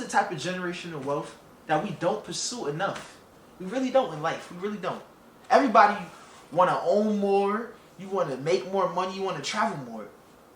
the type of generational wealth that we don't pursue enough. We really don't in life. We really don't. Everybody want to own more. You want to make more money. You want to travel more.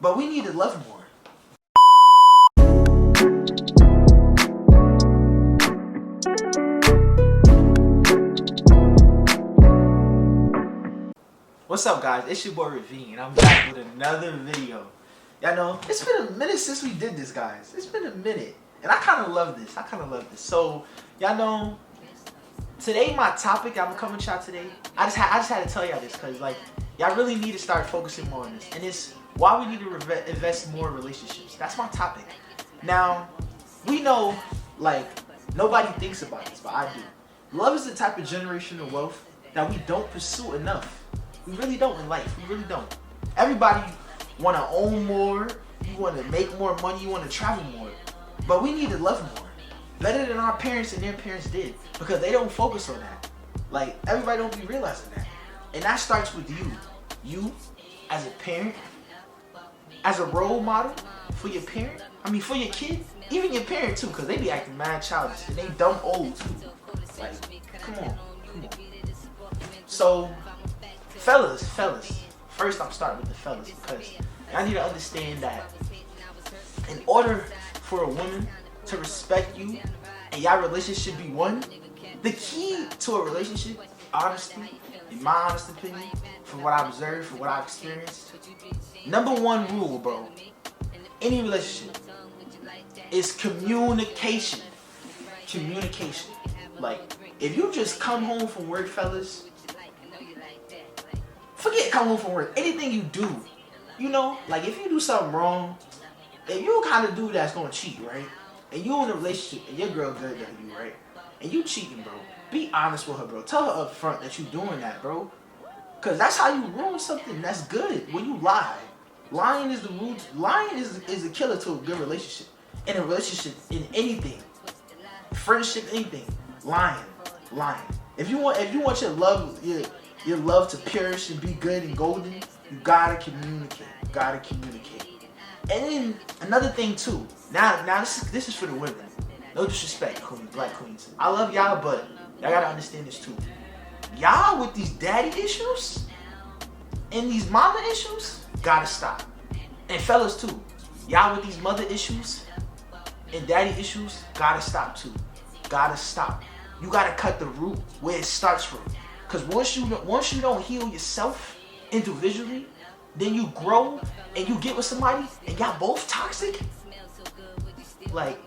But we need to love more. What's up, guys? It's your boy Ravine, and I'm back with another video. Y'all know, it's been a minute since we did this, guys. It's been a minute. And I kind of love this. So, y'all know, today my topic, I'm coming to y'all today. I just had to tell y'all this because, like, y'all really need to start focusing more on this. And it's why we need to invest more in relationships. That's my topic. Now, we know, like, nobody thinks about this, but I do. Love is the type of generational wealth that we don't pursue enough. We really don't in life. We really don't. Everybody want to own more. You want to make more money. You want to travel more. But we need to love more. Better than our parents and their parents did. Because they don't focus on that. Like, everybody don't be realizing that. And that starts with you. You, as a parent, as a role model for your parent. I mean, for your kid. Even your parent, too. Because they be acting mad childish. And they dumb old, too. Like, come on. So, fellas, first I'm starting with the fellas because I need to understand that in order for a woman to respect you and y'all relationship be one, the key to a relationship, honestly, in my honest opinion, from what I've observed, from what I've experienced, number one rule, bro, any relationship is communication. Communication. Like, if you just come home from work, fellas, forget coming home from work. Anything you do, you know, like if you do something wrong, if you kind of dude that's gonna cheat, right? And you in a relationship and your girl good at you, right? And you cheating, bro. Be honest with her, bro. Tell her up front that you doing that, bro. Cause that's how you ruin something that's good. When you lie, lying is the root. Lying is a killer to a good relationship. In a relationship, in anything, friendship, anything, lying. If you want your love, your love to perish and be good and golden, you gotta communicate. And then another thing too. Now this is for the women. No disrespect, queens, black queens. I love y'all, but y'all gotta understand this too. Y'all with these daddy issues and these mama issues gotta stop. And fellas too. Y'all with these mother issues and daddy issues gotta stop too. Gotta stop. You gotta cut the root where it starts from. Because once you don't heal yourself individually, then you grow and you get with somebody and y'all both toxic. Like,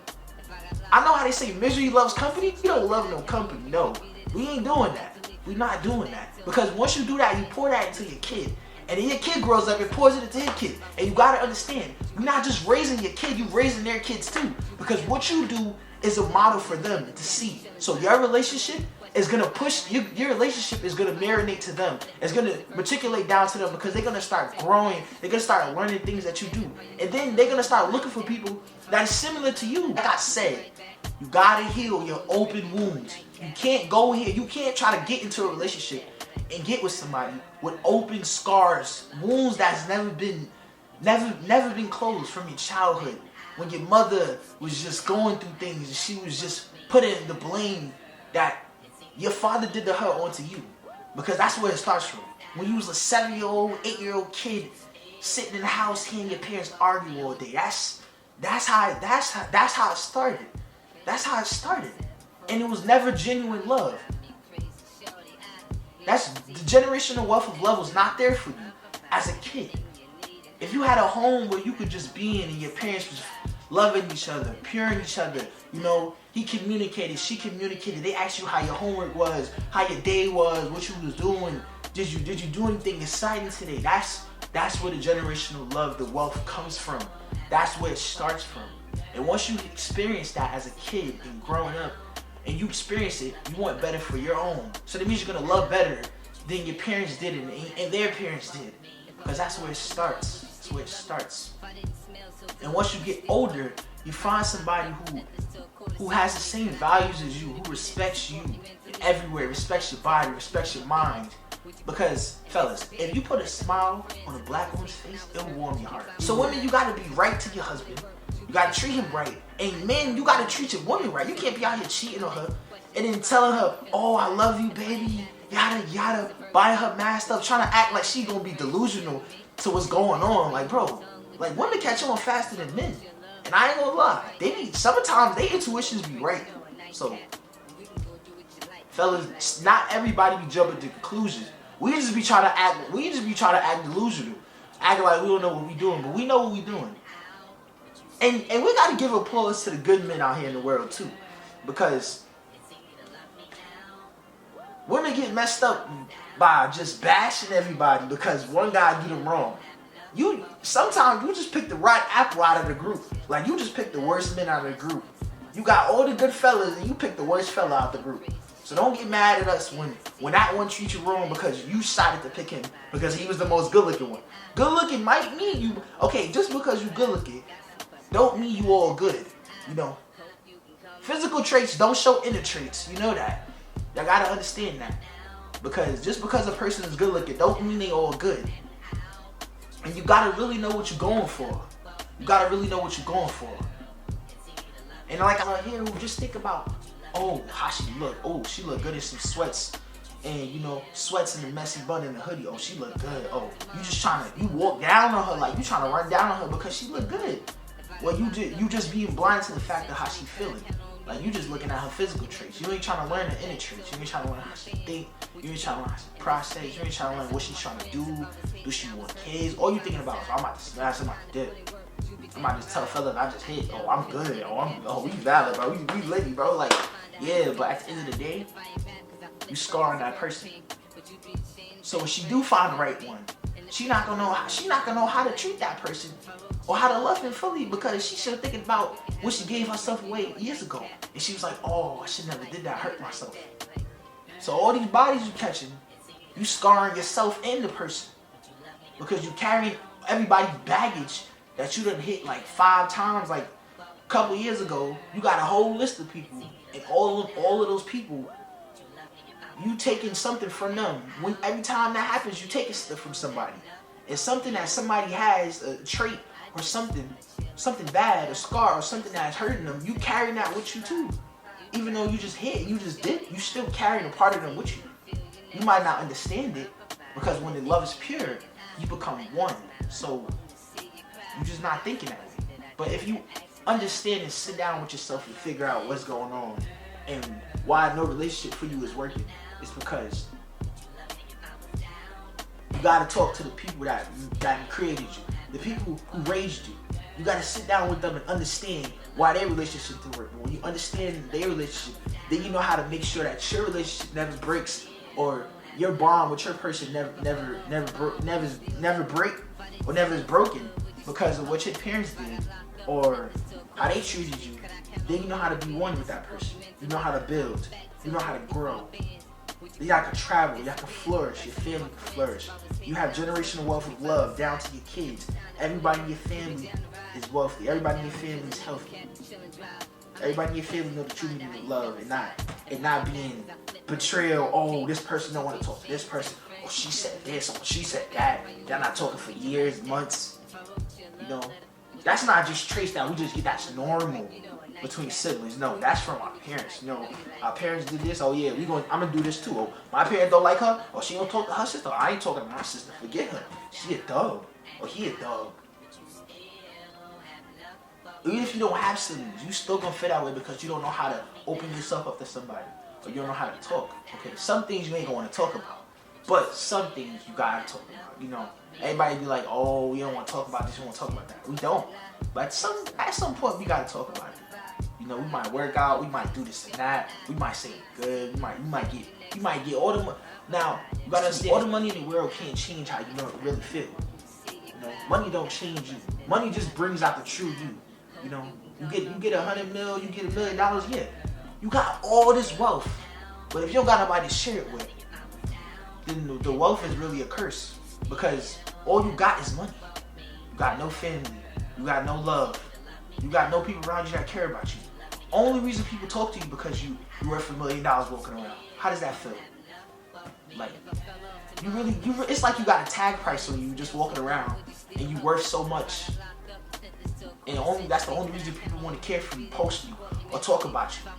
I know how they say misery loves company. You don't love no company. No, we ain't doing that. We're not doing that. Because once you do that, you pour that into your kid. And then your kid grows up and pours it into his kid. And you gotta understand, you're not just raising your kid, you're raising their kids too. Because what you do is a model for them to see. So your relationship is gonna push, your relationship is gonna marinate to them. It's gonna matriculate down to them because they're gonna start growing. They're gonna start learning things that you do. And then they're gonna start looking for people that are similar to you. Like I said, you gotta heal your open wounds. You can't go here, you can't try to get into a relationship and get with somebody with open scars, wounds that's never been closed from your childhood. When your mother was just going through things and she was just putting the blame that your father did to her onto you. Because that's where it starts from. When you was a 7-year-old, 8-year-old kid sitting in the house hearing your parents argue all day. That's how it started. That's how it started. And it was never genuine love. That's the generational wealth of love was not there for you as a kid. If you had a home where you could just be in and your parents was loving each other, puring each other, you know, he communicated, she communicated, they asked you how your homework was, how your day was, what you was doing, did you do anything exciting today? That's where the generational love, the wealth comes from. That's where it starts from. And once you experience that as a kid and growing up, and you experience it, you want better for your own. So that means you're gonna love better than your parents did and their parents did. Because that's where it starts. That's where it starts. And once you get older, you find somebody who has the same values as you, who respects you in everywhere, respects your body, respects your mind. Because, fellas, if you put a smile on a black woman's face, it'll warm your heart. So women, you gotta be right to your husband. You gotta treat him right. And men, you gotta treat your woman right. You can't be out here cheating on her and then telling her, oh, I love you, baby, yada yada, buying her mad stuff, trying to act like she gonna be delusional to what's going on. Like, bro, like women catch on faster than men. And I ain't gonna lie, sometimes their intuitions be right. So, fellas, not everybody be jumping to conclusions. We just be trying to act delusional, acting like we don't know what we doing, but we know what we doing. And we gotta give applause to the good men out here in the world too, because women get messed up by just bashing everybody because one guy do them wrong. Sometimes you just pick the right apple out of the group. Like you just pick the worst men out of the group. You got all the good fellas and you pick the worst fella out of the group. So don't get mad at us when that one treats you wrong because you decided to pick him because he was the most good looking one. Good looking might mean you, okay, just because you good looking don't mean you all good, you know. Physical traits don't show inner traits, you know that. Y'all gotta understand that. Because just because a person is good looking don't mean they all good. And you gotta really know what you're going for. You gotta really know what you're going for. And like I hear, just think about, oh, how she look. Oh, she look good in some sweats. And you know, sweats in the messy bun and the hoodie. Oh, she look good. Oh, you walk down on her like you trying to run down on her because she look good. Well, you just being blind to the fact of how she feeling. Like you just looking at her physical traits. You ain't trying to learn her inner traits. You ain't trying to learn how she think. You ain't trying to learn how she process. You ain't trying to learn what she's trying to do. Do she want kids? All you thinking about is, I'm about to smash somebody dip. I'm about to tell a fella that I just hit. Oh, I'm good. Oh, we valid, bro. We litty, bro. Like, yeah, but at the end of the day, you scarring that person. So when she do find the right one, she not gonna know how to treat that person or how to love him fully because she's still thinking about when she gave herself away years ago. And she was like, oh, I should never did that, hurt myself. So all these bodies you catching, you scarring yourself and the person because you carrying everybody's baggage that you done hit like 5 times. Like a couple years ago, you got a whole list of people, and all of those people, you taking something from them. When every time that happens, you taking stuff from somebody. It's something that somebody has, a trait or something bad, a scar or something that's hurting them. You carrying that with you too. Even though you just hit, you just did, you still carrying a part of them with you. You might not understand it because when the love is pure, you become one. So you're just not thinking that way. But if you understand and sit down with yourself and figure out what's going on and why no relationship for you is working, it's because you gotta talk to the people that created you, the people who raised you. You gotta sit down with them and understand why their relationship didn't work. But when you understand their relationship, then you know how to make sure that your relationship never breaks or your bond with your person never break or never is broken because of what your parents did or how they treated you. Then you know how to be one with that person. You know how to build. You know how to grow. You have to travel. You have to flourish. Your family can flourish. You have generational wealth of love down to your kids. Everybody in your family is wealthy. Everybody in your family is healthy. Everybody in your family know the true meaning of love and not being betrayal. Oh, this person don't want to talk to this person. Oh, she said this. Oh, she said that. They're not talking for years, months. You know, that's not just traits that we just get. That's normal between siblings. No, that's from our parents. You know, our parents did this. Oh yeah, I'm gonna do this too. Oh, my parents don't like her. Oh, she don't talk to her sister. I ain't talking to my sister. Forget her. She a dog. Or he a dog. Even if you don't have siblings, you still gonna feel that way because you don't know how to open yourself up to somebody, or you don't know how to talk. Okay, some things you ain't gonna want to talk about, but some things you gotta talk about. You know, everybody be like, "Oh, we don't want to talk about this. We want to talk about that." We don't. But at some point, we gotta talk about it. You know, we might work out, we might do this and that, we might say it good, you might get all the money. Now, you gotta understand, all the money in the world can't change how you really feel. You know, money don't change you. Money just brings out the true you. You know, you get 100 mil, you get $1 million, yeah. You got all this wealth, but if you don't got nobody to share it with, then the wealth is really a curse because all you got is money. You got no family, you got no love, you got no people around you that care about you. Only reason people talk to you because you worth $1 million walking around. How does that feel? Like, it's like you got a tag price on you just walking around and you worth so much. And that's the only reason people want to care for you, post you, or talk about you.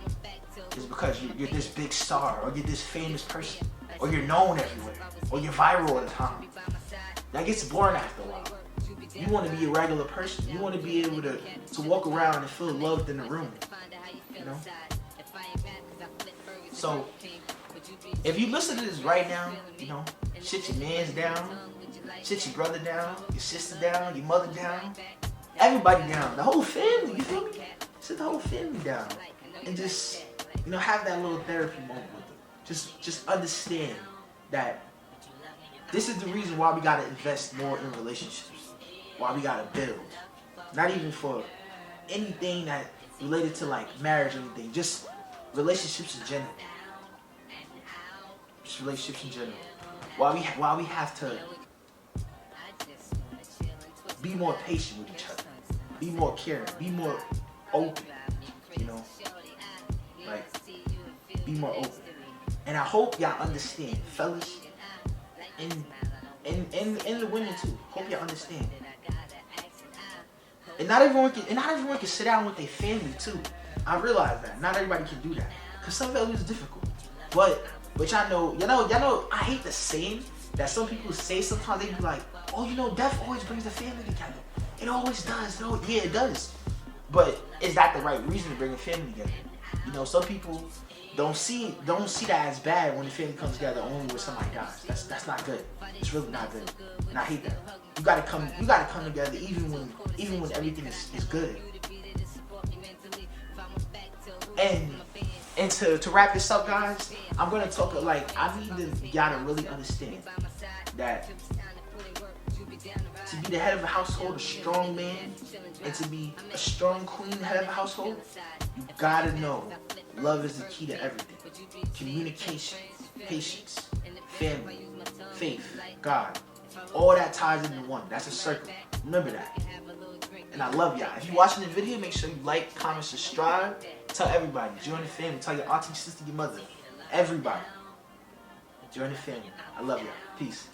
Is because you're this big star, or you're this famous person, or you're known everywhere, or you're viral all the time. That gets boring after a while. You want to be a regular person. You want to be able to walk around and feel loved in the room. You know? So, if you listen to this right now, you know, sit your mans down, sit your brother down, your sister down, your mother down, everybody down, the whole family, you feel me? Sit the whole family down and just, you know, have that little therapy moment with them. Just understand that this is the reason why we gotta invest more in relationships, why we gotta build. Not even for anything that related to like marriage or anything, just relationships in general. Just relationships in general. Why we have to be more patient with each other, be more caring, be more open, you know, like be more open. And I hope y'all understand, fellas, and the women too. Hope y'all understand. And not everyone can sit down with their family too. I realize that not everybody can do that, cause some of it is difficult. But y'all know. I hate the saying that some people say sometimes. They be like, oh, you know, death always brings the family together. It always does. No, yeah, it does. But is that the right reason to bring a family together? You know, some people don't see that as bad when the family comes together only when somebody dies. That's not good. It's really not good. And I hate that. You gotta come together even when everything is good. And to wrap this up, guys, I'm gonna talk I need y'all to really understand that to be the head of a household, a strong man, and to be a strong queen, head of a household, you gotta know love is the key to everything. Communication, patience, family, faith, God. All that ties into one. That's a circle. Remember that. And I love y'all. If you're watching the video, make sure you like, comment, subscribe. Tell everybody. Join the family. Tell your auntie, sister, your mother. Everybody. Join the family. I love y'all. Peace.